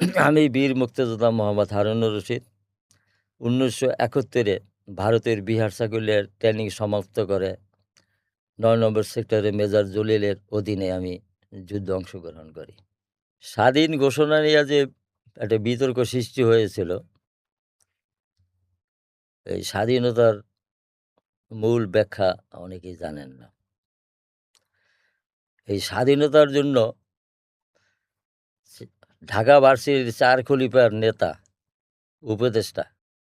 আমি বীর মুক্তিযোদ্ধা মোহাম্মদ হারুনুর রশিদ ১৯৭১-এ ভারতের বিহার সার্কুলার ট্রেনিং সমাপ্ত করে ৯ নম্বর সেক্টরে মেজর জলিলের অধীনে আমি যুদ্ধে অংশগ্রহণ করি। স্বাধীন ঘোষণা নিয়ে যে একটা বিতর্ক সৃষ্টি হয়েছিল, এই স্বাধীনতার মূল ব্যাখ্যা অনেকেই জানেন না। এই স্বাধীনতার জন্য সে ঢাকা ভার্সিটির ৪ খলিফার নেতা, উপদেষ্টা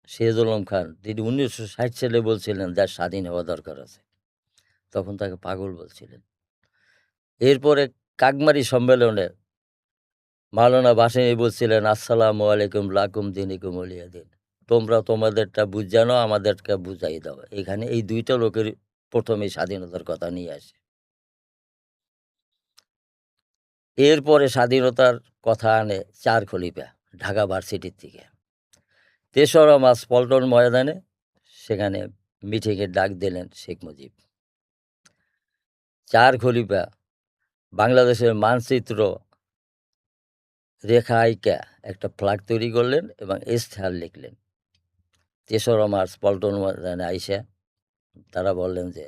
সিরাজুল আলম খান, তিনি ১৯৬০ সালে বলছিলেন দেশ স্বাধীন হওয়া দরকার আছে। তখন তাকে পাগল বলছিলেন। এরপরে কাকমারি সম্মেলনে মাওলানা ভাসানী বলছিলেন, আসসালামু আলাইকুম লাকুম দিনিকুম ওলিয়া দিন। তোমরা তোমাদেরটা বুঝা নাও, আমাদেরকে বুঝাই দাও। এখানে এই ২ টা লোকের প্রথমেই স্বাধীনতার কথা নিয়ে আসে। এরপরে স্বাধীনতার কথা আনে ৪ খলিফা ঢাকা ভার্সিটির থেকে। ৩রা মার্চ পল্টন ময়দানে সেখানে মিটিংয়ের ডাক দিলেন শেখ মুজিব। ৪ খলিফা বাংলাদেশের মানচিত্র রেখা আঁইকা একটা ফ্ল্যাগ তৈরি করলেন এবং ইশতেহার লিখলেন। ৩রা মার্চ পল্টন ময়দানে আইসা তারা বললেন যে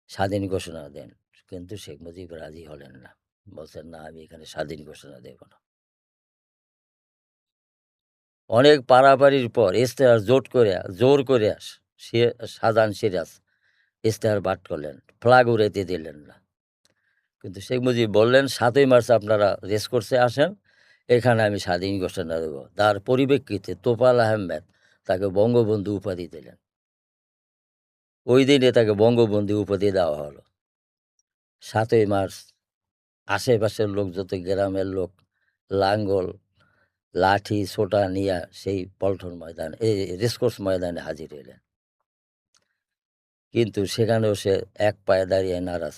স্বাধীন ঘোষণা দেন। কিন্তু শেখ মুজিব রাজি হলেন না। বলছেন, না, আমি এখানে স্বাধীন ঘোষণা দেব না। অনেক পারাপারির পর ইশতেহার জোর করে শাহজাহান সিরাজ ইশতেহার পাঠ করলেন, ফ্ল্যাগ উড়াইতে দিলেন না। কিন্তু শেখ মুজিব বললেন, ৭ই মার্চ আপনারা রেস কোর্সে আসেন, এখানে আমি স্বাধীন ঘোষণা দেব। তার পরিপ্রেক্ষিতে তোফায়েল আহমেদ তাকে বঙ্গবন্ধু উপাধি দিলেন। ওই দিনে তাকে বঙ্গবন্ধু উপাধি দেওয়া হলো। ৭ই মার্চ আশেপাশের লোক, যত গ্রামের লোক, লাঙ্গল লাঠি সোটা নিয়া সেই পল্টন ময়দান রেসকোর্স ময়দানে হাজির হইলেন। কিন্তু সেখানেও সে এক পায়ে দাঁড়িয়ে নারাজ,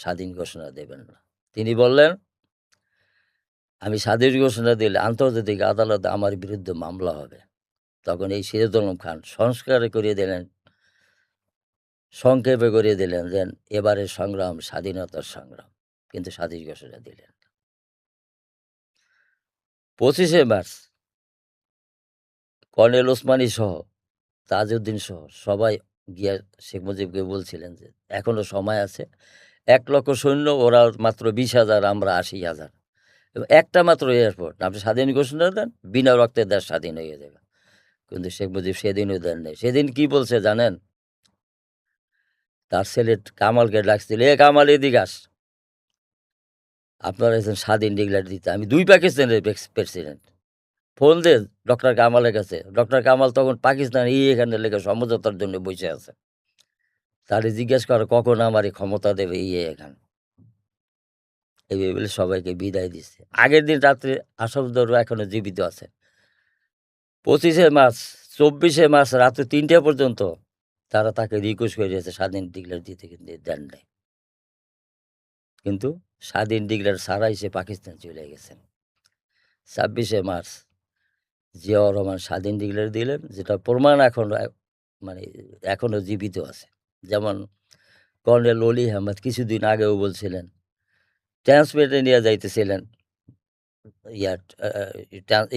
স্বাধীন ঘোষণা দেবেন না। তিনি বললেন, আমি স্বাধীন ঘোষণা দিলে আন্তর্জাতিক আদালতে আমার বিরুদ্ধে মামলা হবে। তখন এই সিরাজুল আলম খান সংক্ষেপে করিয়ে দিলেন যে এবারের সংগ্রাম স্বাধীনতার সংগ্রাম, কিন্তু স্বাধীন ঘোষণা দিলেন। ২৫শে মার্চ কর্নেল ওসমানী সহ, তাজউদ্দিন সহ সবাই গিয়া শেখ মুজিবকে বলছিলেন যে এখনো সময় আছে, ১,০০,০০০ সৈন্য, ওরা মাত্র ২০,০০০, আমরা ৮০,০০০, এবং একটা মাত্র এয়ারপোর্ট, আপনি স্বাধীন ঘোষণা দেন, বিনা রক্তে দেশ স্বাধীন হয়ে যাবে। কিন্তু শেখ মুজিব সেদিনও দেন নাই। সেদিন কি বলছে জানেন? তার ছেলে কামালকে ডাকছিল, এ কামাল এদিকে আস, আপনারা একজন স্বাধীন ডিক্লেয়ার দিতে। আমি ২ পাকিস্তানের প্রেসিডেন্ট, ফোন দে ডক্টর কামালের কাছে। ডক্টর কামাল তখন পাকিস্তান এখানে লেগে সমঝোতার জন্য বসে আছে। তারে জিজ্ঞেস করো কখন আমার এই ক্ষমতা দেবে এখান। এই বলে সবাইকে বিদায় দিচ্ছে। আগের দিন রাত্রে আসাদুজ্জামান এখনো জীবিত আছে। ২৫শে মার্চ ২৪শে মার্চ রাত্রে ৩টা পর্যন্ত তারা তাকে রিকোয়েস্ট করে দিয়েছে স্বাধীন ডিক্লেয়ার দিতে, কিন্তু দেন নাই। কিন্তু স্বাধীন ডিক্লেয়ার ছাড়াই সে পাকিস্তান চলে গেছেন। ২৬শে মার্চ জিয়াউর রহমান স্বাধীন ডিক্লেয়ার দিলেন, যেটা প্রমাণ মানে এখনো জীবিত আছে। যেমন কর্নেল অলি আহমেদ কিছুদিন আগেও বলছিলেন, ট্রান্সমিটে নিয়ে যাইতেছিলেন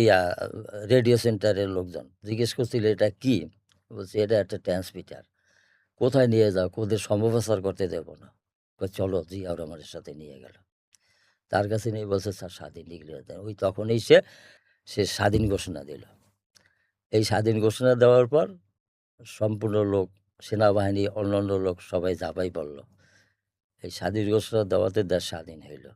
ইয়া রেডিও সেন্টারের লোকজন জিজ্ঞেস করছিল এটা কি? বলছে, এটা একটা ট্রান্সমিটার। কোথায় নিয়ে যাও? ওদের সম্প্রচার করতে দেব না। চলো, জিয়াউর রহমানের সাথে নিয়ে গেল। তার কাছে নিয়ে বলছে, স্যার স্বাধীন ডিক্লেয়ার দেন। ওই তখনই সে স্বাধীন ঘোষণা দিল। এই স্বাধীন ঘোষণা দেওয়ার পর সম্পূর্ণ লোক, সেনাবাহিনী, অন্যান্য লোক সবাই ঝাঁপাই পড়ল। এই স্বাধীন ঘোষণা দেওয়াতে দেশ স্বাধীন হইল।